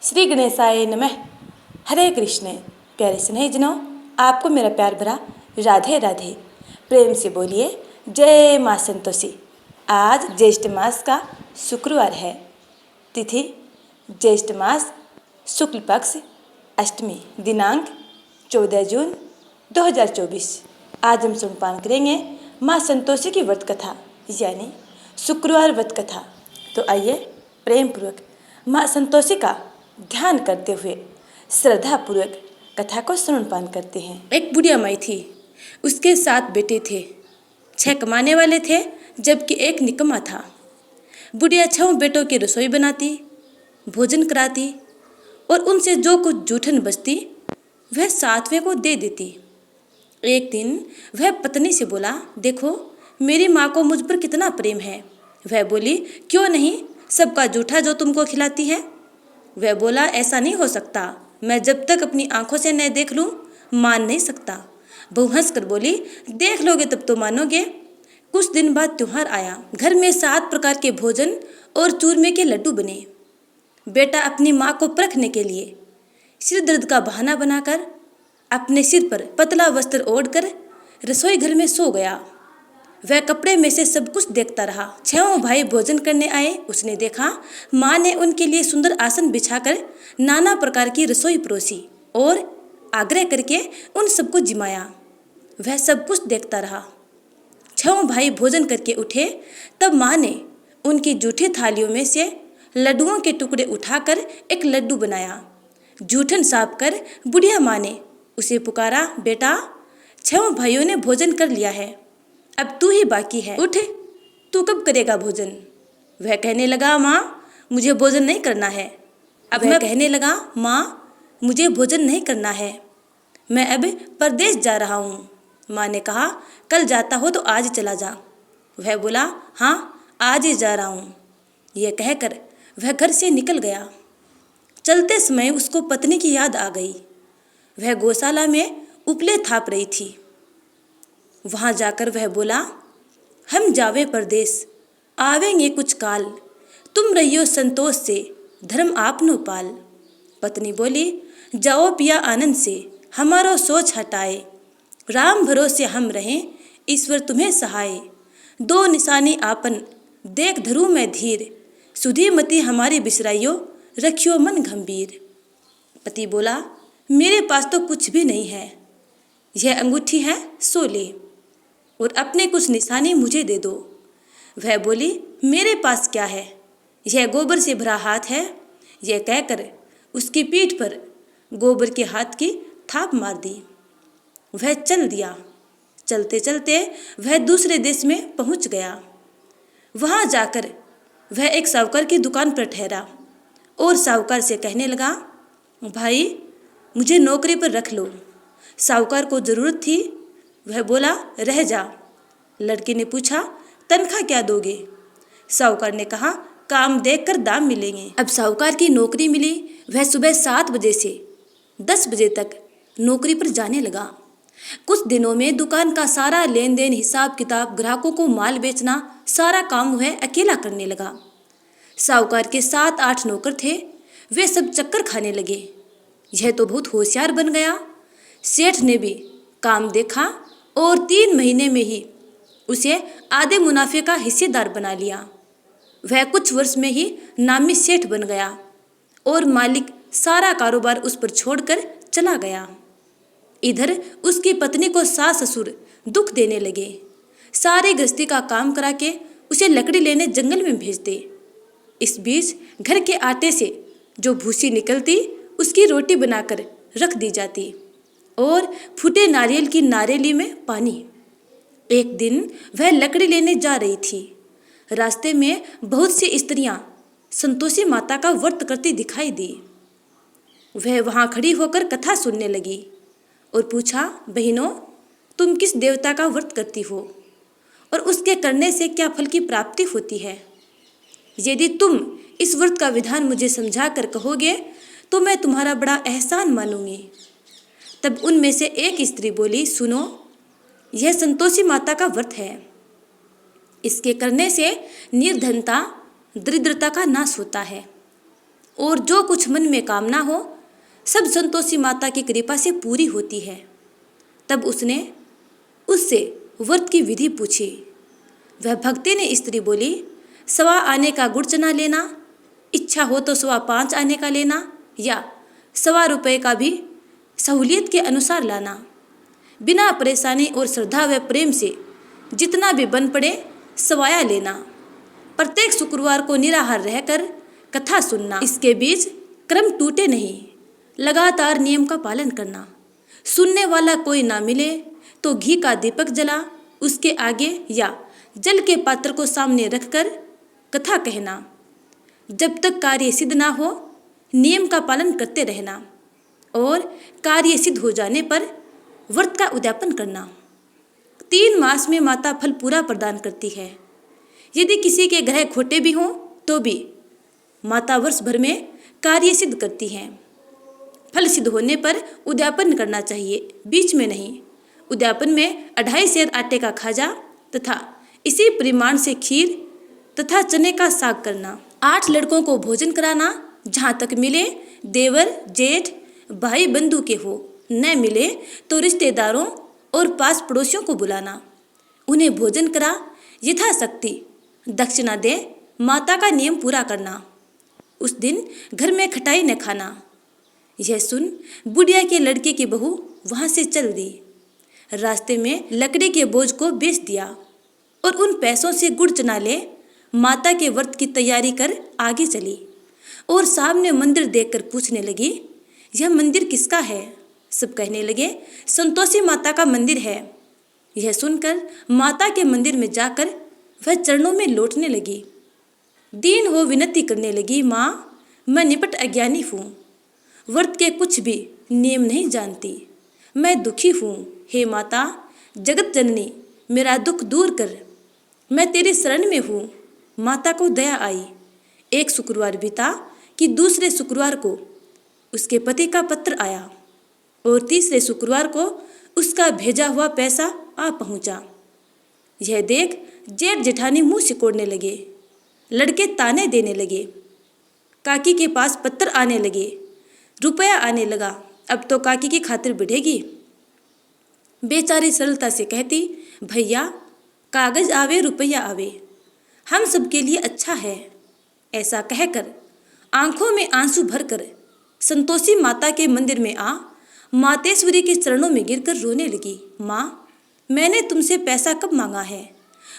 श्री गणेशाय नमः। हरे कृष्ण। प्यारे स्नेहीजनों, आपको मेरा प्यार भरा राधे राधे। प्रेम से बोलिए जय माँ संतोषी। आज ज्येष्ठ मास का शुक्रवार है। तिथि ज्येष्ठ मास शुक्ल पक्ष अष्टमी, दिनांक 14 जून 2024। आज हम सुनपान करेंगे माँ संतोषी की व्रत कथा यानी शुक्रवार व्रत कथा। तो आइए प्रेम पूर्वक माँ संतोषी का ध्यान करते हुए श्रद्धापूर्वक कथा को श्रवणपान करते हैं। एक बुढ़िया माई थी, उसके 7 बेटे थे। 6 कमाने वाले थे जबकि एक निकम्मा था। बुढ़िया 6 बेटों की रसोई बनाती, भोजन कराती और उनसे जो कुछ जूठन बचती वह 7वें को दे देती। एक दिन वह पत्नी से बोला, देखो मेरी माँ को मुझ पर कितना प्रेम है। वह बोली, क्यों नहीं, सबका जूठा जो तुमको खिलाती है। वह बोला, ऐसा नहीं हो सकता, मैं जब तक अपनी आंखों से न देख लूं मान नहीं सकता। बहू हंस कर बोली, देख लोगे तब तो मानोगे। कुछ दिन बाद त्योहार आया। घर में 7 प्रकार के भोजन और चूरमे के लड्डू बने। बेटा अपनी माँ को परखने के लिए सिर दर्द का बहाना बनाकर अपने सिर पर पतला वस्त्र ओढ़कर रसोई घर में सो गया। वह कपड़े में से सब कुछ देखता रहा। 6 भाई भोजन करने आए। उसने देखा माँ ने उनके लिए सुंदर आसन बिछाकर नाना प्रकार की रसोई परोसी और आग्रह करके उन सबको जिमाया। वह सब कुछ देखता रहा। 6 भाई भोजन करके उठे तब माँ ने उनकी जूठी थालियों में से लड्डुओं के टुकड़े उठाकर एक लड्डू बनाया। जूठन साफ कर बुढ़िया माँ ने उसे पुकारा, बेटा 6 भाइयों ने भोजन कर लिया है, अब तू ही बाकी है, उठ, तू कब करेगा भोजन। वह कहने लगा, माँ मुझे भोजन नहीं करना है। अब मैं कहने लगा, माँ मुझे भोजन नहीं करना है, मैं अब परदेश जा रहा हूँ। माँ ने कहा, कल जाता हो तो आज चला जा। वह बोला, हाँ आज ही जा रहा हूँ। यह कहकर वह घर से निकल गया। चलते समय उसको पत्नी की याद आ गई। वह गौशाला में उपले थाप रही थी। वहाँ जाकर वह बोला, हम जावे परदेश, आवेंगे कुछ काल, तुम रहियो संतोष से, धर्म आपनो पाल। पत्नी बोली, जाओ पिया आनंद से, हमारो सोच हटाए, राम भरोसे हम रहें, ईश्वर तुम्हें सहाय। 2 निशानी आपन देख धरू मैं धीर, सुधी मती हमारी बिसराइयो, रखियो मन गंभीर। पति बोला, मेरे पास तो कुछ भी नहीं है, यह अंगूठी है सो ले और अपने कुछ निशानी मुझे दे दो। वह बोली, मेरे पास क्या है, यह गोबर से भरा हाथ है। यह कहकर उसकी पीठ पर गोबर के हाथ की थाप मार दी। वह चल दिया। चलते चलते वह दूसरे देश में पहुंच गया। वहां जाकर वह एक साहूकार की दुकान पर ठहरा और साहूकार से कहने लगा, भाई मुझे नौकरी पर रख लो। साहूकार को ज़रूरत थी। वह बोला, रह जा। लड़के ने पूछा, तनख्वाह क्या दोगे। साहूकार ने कहा, काम देखकर दाम मिलेंगे। अब साहूकार की नौकरी मिली। वह सुबह 7 बजे से 10 बजे तक नौकरी पर जाने लगा। कुछ दिनों में दुकान का सारा लेन देन, हिसाब किताब, ग्राहकों को माल बेचना, सारा काम वह अकेला करने लगा। साहूकार के 7-8 नौकर थे। वे सब चक्कर खाने लगे। यह तो बहुत होशियार बन गया। सेठ ने भी काम देखा और 3 महीने में ही उसे आधे मुनाफे का हिस्सेदार बना लिया। वह कुछ वर्ष में ही नामी सेठ बन गया और मालिक सारा कारोबार उस पर छोड़कर चला गया। इधर उसकी पत्नी को सास ससुर दुख देने लगे। सारे गृहस्थी का काम करा के उसे लकड़ी लेने जंगल में भेजते। इस बीच घर के आटे से जो भूसी निकलती उसकी रोटी बनाकर रख दी जाती और फूटे नारियल की नारेली में पानी। एक दिन वह लकड़ी लेने जा रही थी। रास्ते में बहुत सी स्त्रियां संतोषी माता का व्रत करती दिखाई दी। वह वहां खड़ी होकर कथा सुनने लगी और पूछा, बहनों तुम किस देवता का व्रत करती हो और उसके करने से क्या फल की प्राप्ति होती है। यदि तुम इस व्रत का विधान मुझे समझा कर कहोगे तो मैं तुम्हारा बड़ा एहसान मानूंगी। तब उनमें से एक स्त्री बोली, सुनो, यह संतोषी माता का व्रत है। इसके करने से निर्धनता, दरिद्रता का नाश होता है और जो कुछ मन में कामना हो सब संतोषी माता की कृपा से पूरी होती है। तब उसने उससे व्रत की विधि पूछी। वह भक्ति ने स्त्री बोली, 1.25 आने का गुड़ चना लेना, इच्छा हो तो 5.25 आने का लेना, या 1.25 रुपये का भी सहूलियत के अनुसार लाना। बिना परेशानी और श्रद्धा व प्रेम से जितना भी बन पड़े सवाया लेना। प्रत्येक शुक्रवार को निराहार रहकर कथा सुनना। इसके बीच क्रम टूटे नहीं, लगातार नियम का पालन करना। सुनने वाला कोई ना मिले तो घी का दीपक जला उसके आगे या जल के पात्र को सामने रखकर कथा कहना। जब तक कार्य सिद्ध ना हो नियम का पालन करते रहना और कार्य सिद्ध हो जाने पर व्रत का उद्यापन करना। 3 मास में माता फल पूरा प्रदान करती है। यदि किसी के ग्रह खोटे भी हों तो भी माता वर्ष भर में कार्य सिद्ध करती हैं। फल सिद्ध होने पर उद्यापन करना चाहिए, बीच में नहीं। उद्यापन में 2.5 सेर आटे का खाजा तथा इसी परिमाण से खीर तथा चने का साग करना। 8 लड़कों को भोजन कराना, जहाँ तक मिले देवर जेठ भाई बंधु के हो, न मिले तो रिश्तेदारों और पास पड़ोसियों को बुलाना। उन्हें भोजन करा यथाशक्ति दक्षिणा दे माता का नियम पूरा करना। उस दिन घर में खटाई न खाना। यह सुन बुढ़िया के लड़के की बहू वहाँ से चल दी। रास्ते में लकड़ी के बोझ को बेच दिया और उन पैसों से गुड़ चना ले माता के व्रत की तैयारी कर आगे चली और सामने मंदिर देखकर पूछने लगी, यह मंदिर किसका है? सब कहने लगे, संतोषी माता का मंदिर है। यह सुनकर माता के मंदिर में जाकर वह चरणों में लौटने लगी। दीन हो विनती करने लगी, माँ मैं निपट अज्ञानी हूँ, व्रत के कुछ भी नियम नहीं जानती, मैं दुखी हूँ। हे माता जगत जननी मेरा दुख दूर कर, मैं तेरी शरण में हूँ। माता को दया आई। एक शुक्रवार बीता कि दूसरे शुक्रवार को उसके पति का पत्र आया और तीसरे शुक्रवार को उसका भेजा हुआ पैसा आ पहुँचा। यह देख जेठ जेठानी मुँह सिकोड़ने लगे, लड़के ताने देने लगे। काकी के पास पत्र आने लगे, रुपया आने लगा, अब तो काकी की खातिर बढ़ेगी। बेचारी सरलता से कहती, भैया कागज आवे रुपया आवे, हम सबके लिए अच्छा है। ऐसा कहकर आंखों में आंसू भरकर संतोषी माता के मंदिर में आ मातेश्वरी के चरणों में गिरकर रोने लगी। माँ मैंने तुमसे पैसा कब मांगा है?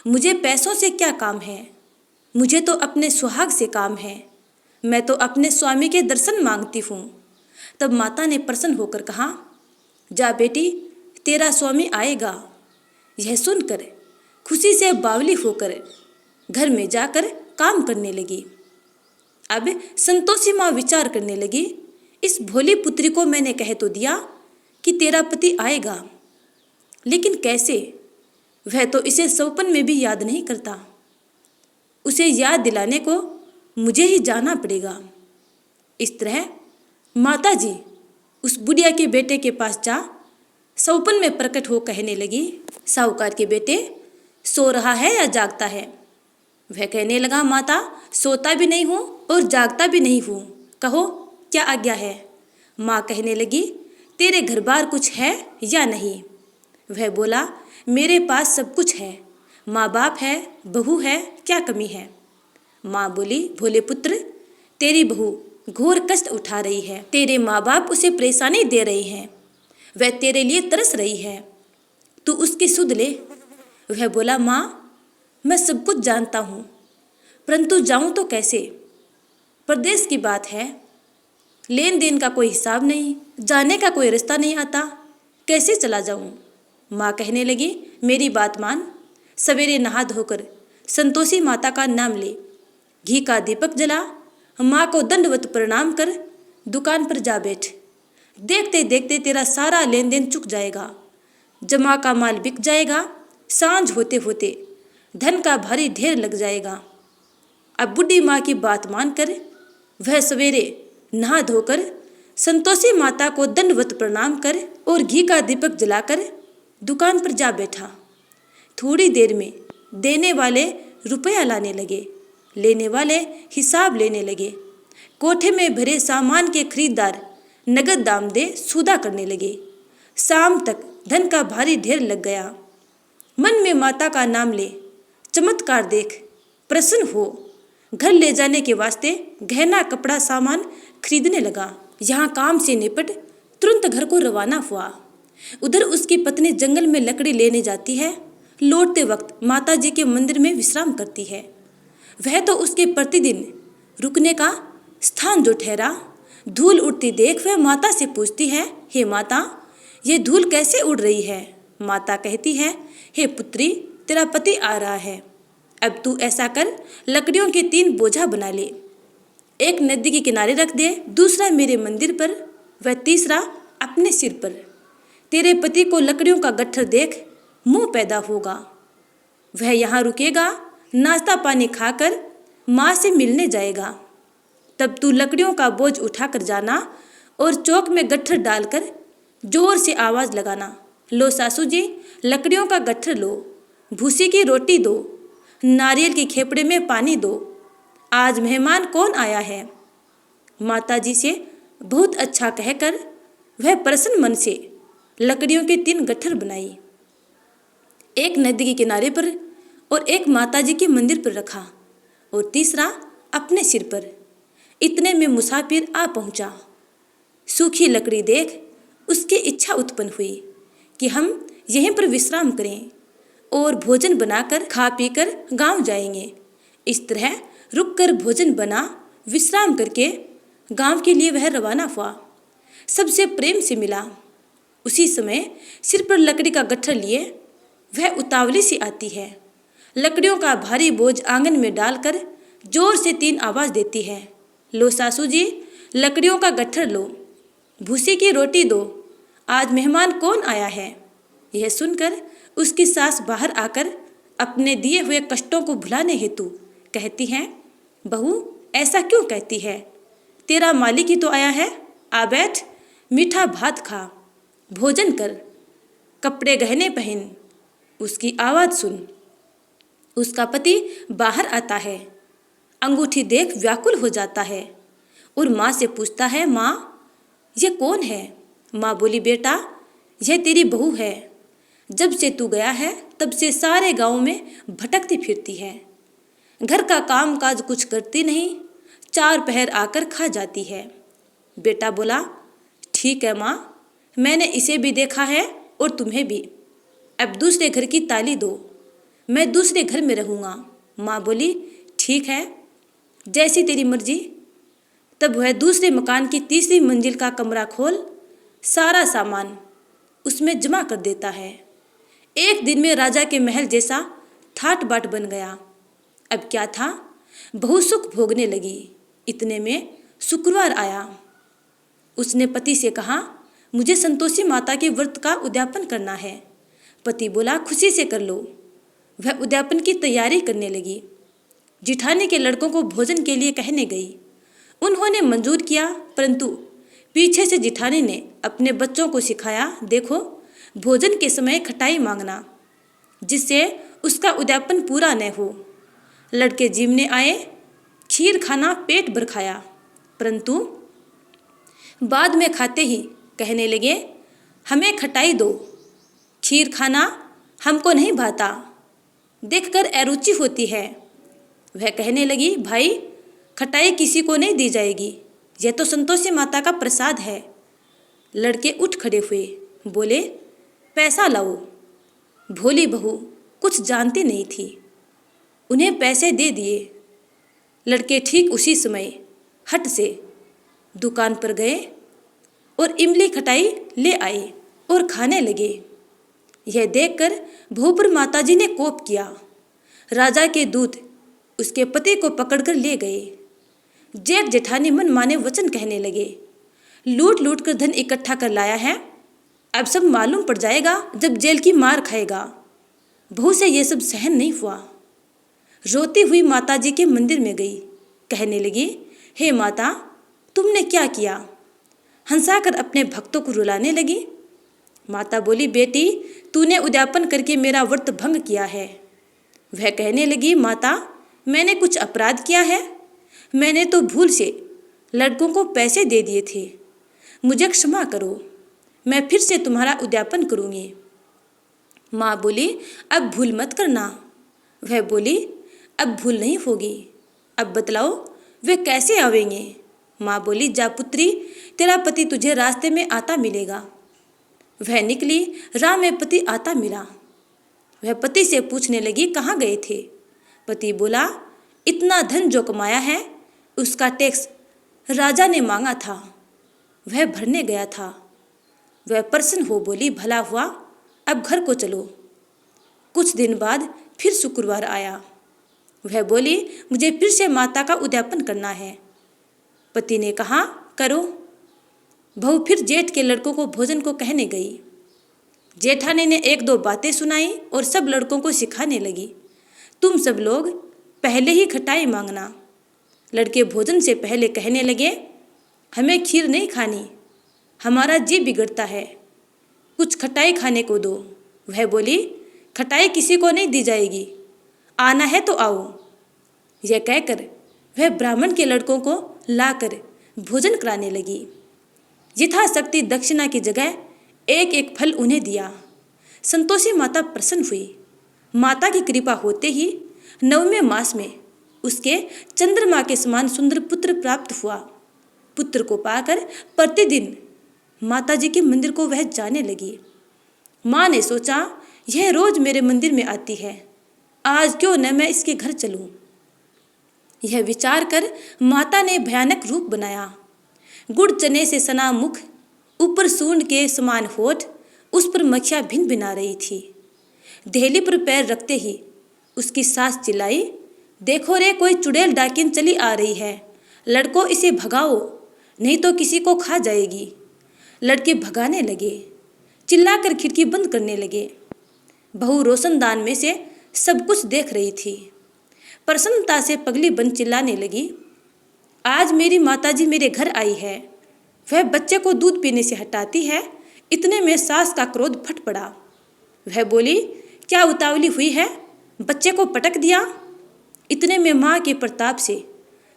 मुझे पैसों से क्या काम है? मुझे तो अपने सुहाग से काम है। मैं तो अपने स्वामी के दर्शन मांगती हूँ। तब माता ने प्रसन्न होकर कहा, जा बेटी तेरा स्वामी आएगा। यह सुनकर खुशी से बावली होकर घर में जाकर काम करने लगी। अब संतोषी माँ विचार करने लगी, इस भोली पुत्री को मैंने कह तो दिया कि तेरा पति आएगा, लेकिन कैसे? वह तो इसे सपन में भी याद नहीं करता। उसे याद दिलाने को मुझे ही जाना पड़ेगा। इस तरह माता जी उस बुढ़िया के बेटे के पास जा सपन में प्रकट हो कहने लगी, साहूकार के बेटे सो रहा है या जागता है? वह कहने लगा, माता सोता भी नहीं हूँ और जागता भी नहीं हूँ, कहो क्या आज्ञा है? माँ कहने लगी, तेरे घर बार कुछ है या नहीं? वह बोला, मेरे पास सब कुछ है, माँ बाप है, बहू है, क्या कमी है? माँ बोली, भोले पुत्र तेरी बहू घोर कष्ट उठा रही है, तेरे माँ बाप उसे परेशानी दे रहे हैं, वह तेरे लिए तरस रही है, तू उसकी सुध ले। वह बोला, माँ मैं सब कुछ जानता हूँ, परंतु जाऊँ तो कैसे? परदेश की बात है, लेन देन का कोई हिसाब नहीं, जाने का कोई रास्ता नहीं आता, कैसे चला जाऊँ? माँ कहने लगी, मेरी बात मान, सवेरे नहा धोकर संतोषी माता का नाम ले, घी का दीपक जला, माँ को दंडवत प्रणाम कर दुकान पर जा बैठ। देखते देखते तेरा सारा लेन देन चुक जाएगा, जमा का माल बिक जाएगा, सांझ होते होते धन का भारी ढेर लग जाएगा। अब बुढ़ी माँ की बात मानकर वह सवेरे नहा धोकर संतोषी माता को दंडवत प्रणाम कर और घी का दीपक जलाकर दुकान पर जा बैठा। थोड़ी देर में देने वाले रुपया लाने लगे, लेने वाले हिसाब लेने लगे। कोठे में भरे सामान के खरीदार नगद दाम दे सौदा करने लगे। शाम तक धन का भारी ढेर लग गया। मन में माता का नाम ले, चमत्कार देख, प्रसन्न हो। घर ले जाने के वास्ते गहना कपड़ा सामान खरीदने लगा। यहाँ काम से निपट तुरंत घर को रवाना हुआ। उधर उसकी पत्नी जंगल में लकड़ी लेने जाती है। लौटते वक्त माता जी के मंदिर में विश्राम करती है। वह तो उसके प्रतिदिन रुकने का स्थान जो ठहरा। धूल उड़ती देख वह माता से पूछती है, हे माता, ये धूल कैसे उड़ रही है? माता कहती है, हे पुत्री, तेरा पति आ रहा है। अब तू ऐसा कर, लकड़ियों के 3 बोझा बना ले। एक नदी के किनारे रख दे, दूसरा मेरे मंदिर पर, वह तीसरा अपने सिर पर। तेरे पति को लकड़ियों का गट्ठर देख मोह पैदा होगा। वह यहाँ रुकेगा, नाश्ता पानी खाकर माँ से मिलने जाएगा। तब तू लकड़ियों का बोझ उठाकर जाना और चौक में गट्ठर डालकर जोर से आवाज़ लगाना, लो सासू जी, लकड़ियों का गट्ठर लो, भूसी की रोटी दो, नारियल की खेपड़े में पानी दो, आज मेहमान कौन आया है? माता जी से बहुत अच्छा कहकर वह प्रसन्न मन से लकड़ियों के 3 गट्ठर बनाई। एक नदी के किनारे पर और एक माता जी के मंदिर पर रखा और तीसरा अपने सिर पर। इतने में मुसाफिर आ पहुंचा। सूखी लकड़ी देख उसकी इच्छा उत्पन्न हुई कि हम यहीं पर विश्राम करें और भोजन बनाकर खा पीकर गांव जाएंगे। इस तरह रुककर भोजन बना, विश्राम करके गांव के लिए वह रवाना हुआ। सबसे प्रेम से मिला। उसी समय सिर पर लकड़ी का गट्ठर लिए वह उतावली सी आती है। लकड़ियों का भारी बोझ आंगन में डालकर जोर से 3 आवाज़ देती है, लो सासू जी, लकड़ियों का गट्ठर लो, भूसी की रोटी दो, आज मेहमान कौन आया है? यह सुनकर उसकी सास बाहर आकर अपने दिए हुए कष्टों को भुलाने हेतु कहती हैं, बहू ऐसा क्यों कहती है? तेरा मालिक ही तो आया है। आ बैठ, मीठा भात खा, भोजन कर, कपड़े गहने पहन, उसकी आवाज़ सुन। उसका पति बाहर आता है, अंगूठी देख व्याकुल हो जाता है और माँ से पूछता है, माँ ये कौन है? माँ बोली, बेटा यह तेरी बहू है। जब से तू गया है तब से सारे गांव में भटकती फिरती है। घर का काम काज कुछ करती नहीं, 4 पहर आकर खा जाती है। बेटा बोला, ठीक है माँ, मैंने इसे भी देखा है और तुम्हें भी। अब दूसरे घर की ताली दो, मैं दूसरे घर में रहूँगा। माँ बोली, ठीक है, जैसी तेरी मर्जी। तब वह दूसरे मकान की 3री मंजिल का कमरा खोल सारा सामान उसमें जमा कर देता है। एक दिन में राजा के महल जैसा ठाट बाट बन गया। अब क्या था, बहुत सुख भोगने लगी। इतने में शुक्रवार आया। उसने पति से कहा, मुझे संतोषी माता के व्रत का उद्यापन करना है। पति बोला, खुशी से कर लो। वह उद्यापन की तैयारी करने लगी। जिठानी के लड़कों को भोजन के लिए कहने गई। उन्होंने मंजूर किया, परंतु पीछे से जिठानी ने अपने बच्चों को सिखाया, देखो भोजन के समय खटाई मांगना, जिससे उसका उद्यापन पूरा न हो। लड़के जीमने आए, खीर खाना पेट भर खाया, परंतु बाद में खाते ही कहने लगे, हमें खटाई दो, खीर खाना हमको नहीं भाता, देखकर अरुचि होती है। वह कहने लगी, भाई खटाई किसी को नहीं दी जाएगी, यह तो संतोषी माता का प्रसाद है। लड़के उठ खड़े हुए, बोले, पैसा लाओ। भोली बहू कुछ जानती नहीं थी, उन्हें पैसे दे दिए। लड़के ठीक उसी समय हट से दुकान पर गए और इमली खटाई ले आए और खाने लगे। यह देखकर भोपर माताजी ने कोप किया। राजा के दूत उसके पति को पकड़कर ले गए। जेठ जेठानी मन माने वचन कहने लगे, लूट लूट कर धन इकट्ठा कर लाया है, अब सब मालूम पड़ जाएगा जब जेल की मार खाएगा। बहू से यह सब सहन नहीं हुआ। रोती हुई माताजी के मंदिर में गई, कहने लगी, हे माता, तुमने क्या किया? हंसाकर अपने भक्तों को रुलाने लगी। माता बोली, बेटी तूने उद्यापन करके मेरा व्रत भंग किया है। वह कहने लगी, माता मैंने कुछ अपराध किया है? मैंने तो भूल से लड़कों को पैसे दे दिए थे। मुझे क्षमा करो, मैं फिर से तुम्हारा उद्यापन करूँगी। माँ बोली, अब भूल मत करना। वह बोली, अब भूल नहीं होगी। अब बतलाओ वे कैसे आवेंगे। माँ बोली, जा पुत्री, तेरा पति तुझे रास्ते में आता मिलेगा। वह निकली, राह में पति आता मिला। वह पति से पूछने लगी, कहाँ गए थे। पति बोला, इतना धन जो कमाया है उसका टैक्स राजा ने मांगा था, वह भरने गया था। वह प्रसन्न हो बोली, भला हुआ, अब घर को चलो। कुछ दिन बाद फिर शुक्रवार आया। वह बोली, मुझे फिर से माता का उद्यापन करना है। पति ने कहा, करो। बहू फिर जेठ के लड़कों को भोजन को कहने गई। जेठानी ने एक दो बातें सुनाई और सब लड़कों को सिखाने लगी, तुम सब लोग पहले ही खटाई मांगना। लड़के भोजन से पहले कहने लगे, हमें खीर नहीं खानी, हमारा जी बिगड़ता है, कुछ खटाई खाने को दो। वह बोली, खटाई किसी को नहीं दी जाएगी, आना है तो आओ। यह कहकर वह ब्राह्मण के लड़कों को लाकर भोजन कराने लगी। यथाशक्ति दक्षिणा की जगह एक एक फल उन्हें दिया। संतोषी माता प्रसन्न हुई। माता की कृपा होते ही 9वें मास में उसके चंद्रमा के समान सुंदर पुत्र प्राप्त हुआ। पुत्र को पाकर प्रतिदिन माता जी के मंदिर को वह जाने लगी। माँ ने सोचा, यह रोज मेरे मंदिर में आती है, आज क्यों न मैं इसके घर चलूं। यह विचार कर माता ने भयानक रूप बनाया। गुड़ चने से सना मुख, ऊपर सूंड के समान होठ, उस पर मक्खियाँ भिन भिना रही थी। देहली पर पैर रखते ही उसकी सास चिल्लाई, देखो रे, कोई चुड़ैल डाकिन चली आ रही है, लड़कों इसे भगाओ, नहीं तो किसी को खा जाएगी। लड़के भगाने लगे, चिल्लाकर खिड़की बंद करने लगे। बहू रोशनदान में से सब कुछ देख रही थी। प्रसन्नता से पगली बन चिल्लाने लगी, आज मेरी माताजी मेरे घर आई है, वह बच्चे को दूध पीने से हटाती है। इतने में सास का क्रोध फट पड़ा। वह बोली, क्या उतावली हुई है, बच्चे को पटक दिया। इतने में माँ के प्रताप से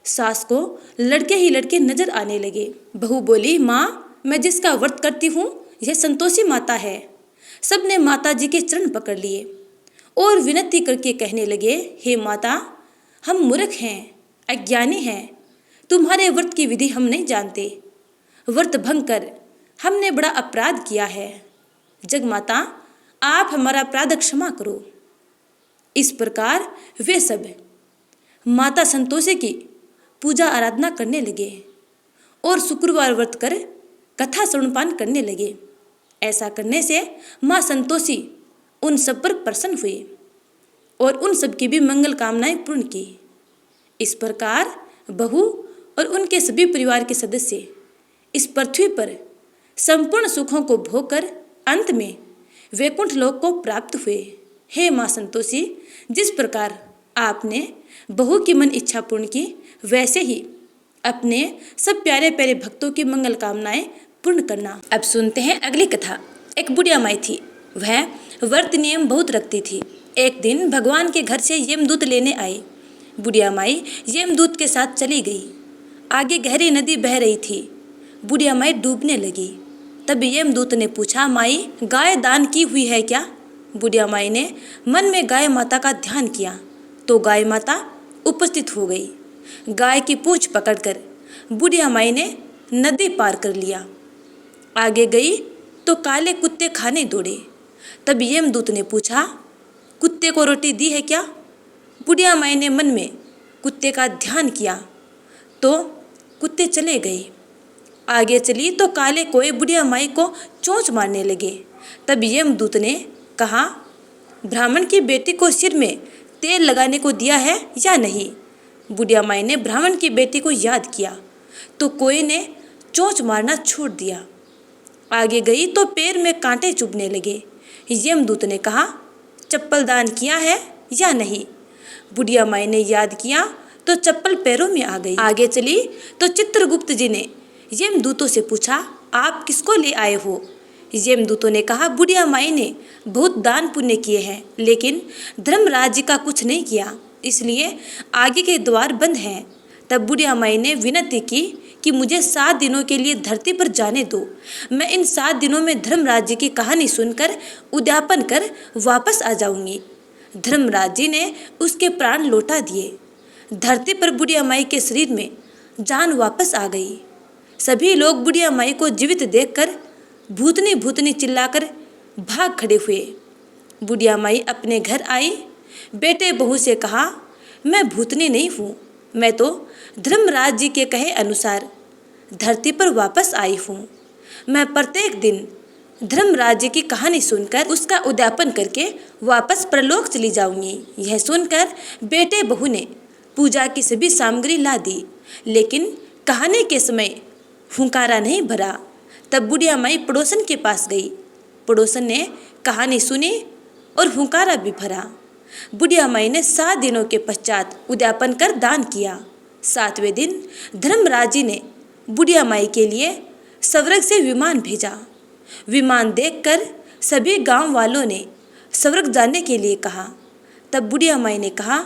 सास को लड़के ही लड़के नजर आने लगे। बहू बोली, माँ, मैं जिसका व्रत करती हूँ यह संतोषी माता है। सबने माता जी के चरण पकड़ लिए और विनती करके कहने लगे, हे माता, हम मूर्ख हैं, अज्ञानी हैं, तुम्हारे व्रत की विधि हम नहीं जानते। व्रत भंग कर हमने बड़ा अपराध किया है। जगमाता, आप हमारा अपराध क्षमा करो। इस प्रकार वे सब माता संतोषी की पूजा आराधना करने लगे और शुक्रवार व्रत कर कथा श्रवणपान करने लगे। ऐसा करने से माँ संतोषी उन सब पर प्रसन्न हुई और उन सब की भी मंगल कामनाएं पूर्ण की। इस प्रकार बहू और उनके सभी परिवार के सदस्य इस पृथ्वी पर संपूर्ण सुखों को भोगकर अंत में वैकुंठ लोक को प्राप्त हुए। हे माँ संतोषी, जिस प्रकार आपने बहू की मन इच्छा पूर्ण की, वैसे ही अपने सब प्यारे प्यारे भक्तों की मंगल कामनाएं पूर्ण करना। अब सुनते हैं अगली कथा। एक बुढ़िया माई थी, वह व्रत नियम बहुत रखती थी। एक दिन भगवान के घर से यमदूत लेने आए। बुढ़िया माई यमदूत के साथ चली गई। आगे गहरी नदी बह रही थी। बुढ़िया माई डूबने लगी। तब यमदूत ने पूछा, माई, गाय दान की हुई है क्या। बुढ़िया माई ने मन में गाय माता का ध्यान किया तो गाय माता उपस्थित हो गई। गाय की पूंछ पकड़कर बुढ़िया माई ने नदी पार कर लिया। आगे गई तो काले कुत्ते खाने दौड़े। तब यमदूत ने पूछा, कुत्ते को रोटी दी है क्या। बुढ़िया माई ने मन में कुत्ते का ध्यान किया तो कुत्ते चले गए। आगे चली तो काले कोए बुढ़िया माई को चोंच मारने लगे। तब यमदूत ने कहा, ब्राह्मण की बेटी को सिर में तेल लगाने को दिया है या नहीं। बुढ़िया माई ने ब्राह्मण की बेटी को याद किया तो कोई ने चोंच मारना छोड़ दिया। आगे गई तो पैर में कांटे चुभने लगे। यमदूत ने कहा, चप्पल दान किया है या नहीं। बुढ़िया माई ने याद किया तो चप्पल पैरों में आ गई। आगे चली तो चित्रगुप्त जी ने यमदूतों से पूछा, आप किसको ले आए हो। यमदूतों ने कहा, बुढ़िया माई ने बहुत दान पुण्य किए हैं, लेकिन धर्मराज का कुछ नहीं किया, इसलिए आगे के द्वार बंद हैं। तब बुढ़िया माई ने विनती की कि मुझे 7 दिनों के लिए धरती पर जाने दो। मैं इन 7 दिनों में धर्मराज जी की कहानी सुनकर उद्यापन कर वापस आ जाऊंगी। धर्मराज जी ने उसके प्राण लौटा दिए। धरती पर बुढ़िया माई के शरीर में जान वापस आ गई। सभी लोग बुढ़िया माई को जीवित देखकर भूतनी भूतनी चिल्लाकर भाग खड़े हुए। बुढ़िया माई अपने घर आई। बेटे बहू से कहा, मैं भूतनी नहीं हूँ, मैं तो धर्मराज जी के कहे अनुसार धरती पर वापस आई हूँ। मैं प्रत्येक दिन धर्मराज जी की कहानी सुनकर उसका उद्यापन करके वापस परलोक चली जाऊंगी। यह सुनकर बेटे बहू ने पूजा की सभी सामग्री ला दी, लेकिन कहानी के समय हुंकारा नहीं भरा। तब बुढ़िया माई पड़ोसन के पास गई। पड़ोसन ने कहानी सुनी और हुंकारा भी भरा। बुढ़िया माई ने 7 दिनों के पश्चात उद्यापन कर दान किया। 7वें दिन धर्मराज जी ने बुढ़िया माई के लिए स्वर्ग से विमान भेजा। विमान देखकर सभी गांव वालों ने स्वर्ग जाने के लिए कहा। तब बुढ़िया माई ने कहा,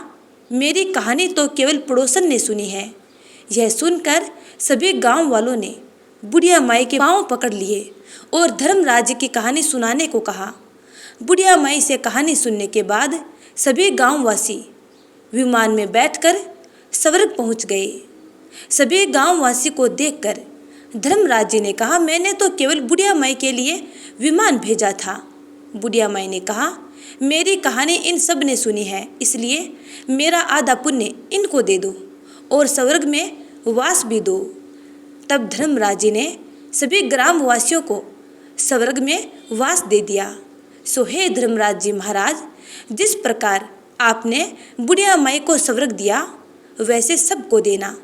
मेरी कहानी तो केवल पड़ोसन ने सुनी है। यह सुनकर सभी गांव वालों ने बुढ़िया माई के पांव पकड़ लिए और धर्मराज की कहानी सुनाने को कहा। बुढ़िया माई से कहानी सुनने के बाद सभी गांववासी विमान में बैठकर स्वर्ग पहुंच गए। सभी गांववासी को देखकर धर्मराज जी ने कहा, मैंने तो केवल बुढ़िया माई के लिए विमान भेजा था। बुढ़िया माई ने कहा, मेरी कहानी इन सब ने सुनी है, इसलिए मेरा आधा पुण्य इनको दे दो और स्वर्ग में वास भी दो। तब धर्मराज जी ने सभी ग्रामवासियों को स्वर्ग में वास दे दिया। सो हे धर्मराज जी महाराज, जिस प्रकार आपने बुढ़िया माई को स्वर्ग दिया, वैसे सबको देना।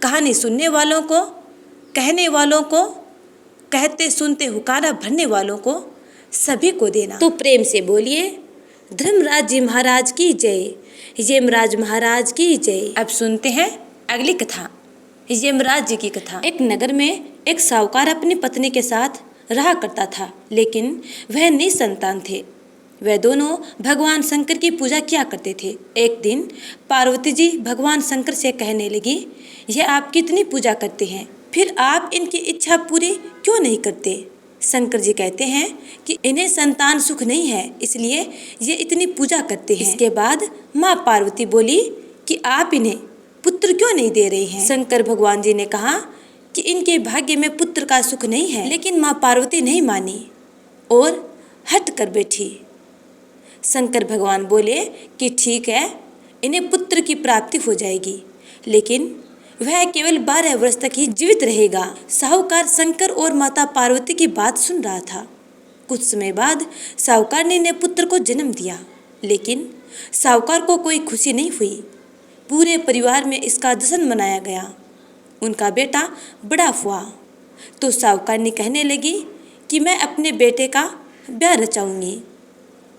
कहानी सुनने वालों को, कहने वालों को, कहते सुनते हुकारा भरने वालों को, सभी को देना। तो प्रेम से बोलिए, धर्मराज जी महाराज की जय, यमराज महाराज की जय। अब सुनते हैं अगली कथा, यमराज जी की कथा। एक नगर में एक साहूकार अपनी पत्नी के साथ रहा करता था, लेकिन वह निसंतान थे। वह दोनों भगवान शंकर की पूजा किया करते थे। एक दिन पार्वती जी भगवान शंकर से कहने लगी, यह आप कितनी पूजा करते हैं, फिर आप इनकी इच्छा पूरी क्यों नहीं करते? शंकर जी कहते हैं कि इन्हें संतान सुख नहीं है, इसलिए ये इतनी पूजा करते हैं। इसके बाद माँ पार्वती बोली कि आप इन्हें पुत्र क्यों नहीं दे रही हैं? शंकर भगवान जी ने कहा कि इनके भाग्य में पुत्र का सुख नहीं है, लेकिन माँ पार्वती नहीं मानी और हट कर बैठी। शंकर भगवान बोले कि ठीक है, इन्हें पुत्र की प्राप्ति हो जाएगी, लेकिन वह केवल 12 वर्ष तक ही जीवित रहेगा। साहूकार शंकर और माता पार्वती की बात सुन रहा था। कुछ समय बाद साहूकार ने पुत्र को जन्म दिया, लेकिन साहूकार को कोई खुशी नहीं हुई। पूरे परिवार में इसका जश्न मनाया गया। उनका बेटा बड़ा हुआ तो साहूकार ने कहने लगी कि मैं अपने बेटे का ब्याह रचाऊंगी।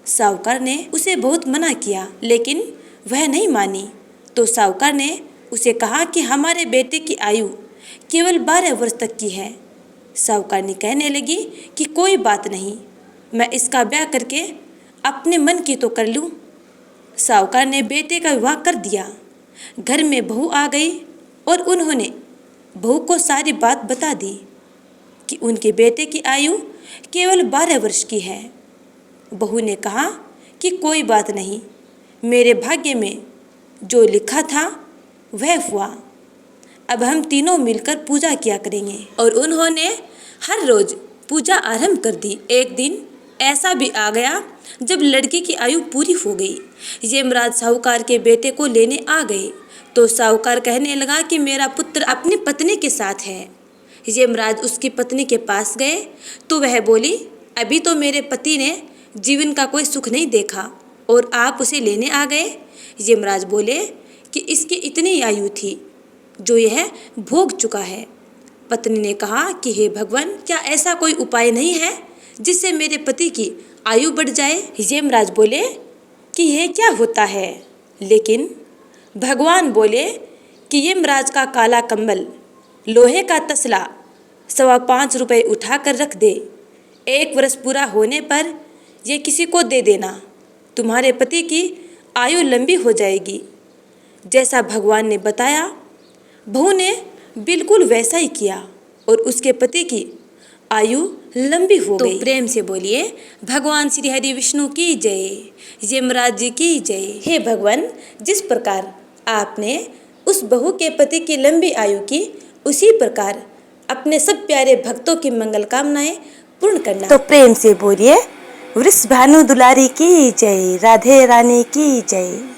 साहूकार ने उसे बहुत मना किया, लेकिन वह नहीं मानी। तो साहूकार ने उसे कहा कि हमारे बेटे की आयु केवल 12 वर्ष तक की है। साहूकार ने कहने लगी कि कोई बात नहीं, मैं इसका ब्याह करके अपने मन की तो कर लूँ। साहूकार ने बेटे का विवाह कर दिया। घर में बहू आ गई और उन्होंने बहू को सारी बात बता दी कि उनके बेटे की आयु केवल 12 वर्ष की है। बहू ने कहा कि कोई बात नहीं, मेरे भाग्य में जो लिखा था वह हुआ। अब हम तीनों मिलकर पूजा किया करेंगे। और उन्होंने हर रोज पूजा आरंभ कर दी। एक दिन ऐसा भी आ गया जब लड़की की आयु पूरी हो गई। यमराज साहूकार के बेटे को लेने आ गए तो साहूकार कहने लगा कि मेरा पुत्र अपनी पत्नी के साथ है। यमराज उसकी पत्नी के पास गए तो वह बोली, अभी तो मेरे पति ने जीवन का कोई सुख नहीं देखा और आप उसे लेने आ गए। यमराज बोले कि इसकी इतनी आयु थी जो यह भोग चुका है। पत्नी ने कहा कि हे भगवान, क्या ऐसा कोई उपाय नहीं है जिससे मेरे पति की आयु बढ़ जाए? यमराज बोले कि यह क्या होता है, लेकिन भगवान बोले कि यमराज का काला कंबल, लोहे का तसला 5.25 रुपये उठा कर रख दे। 1 वर्ष पूरा होने पर यह किसी को दे देना, तुम्हारे पति की आयु लंबी हो जाएगी। जैसा भगवान ने बताया, बहू ने बिल्कुल वैसा ही किया और उसके पति की आयु लंबी हो गई। प्रेम से बोलिए भगवान श्री हरि विष्णु की जय, यमराज जी की जय। हे भगवान, जिस प्रकार आपने उस बहू के पति की लंबी आयु की, उसी प्रकार अपने सब प्यारे भक्तों की मंगल कामनाएं पूर्ण करना। तो प्रेम से बोलिए वृषभानु दुलारी की जय, राधे रानी की जय।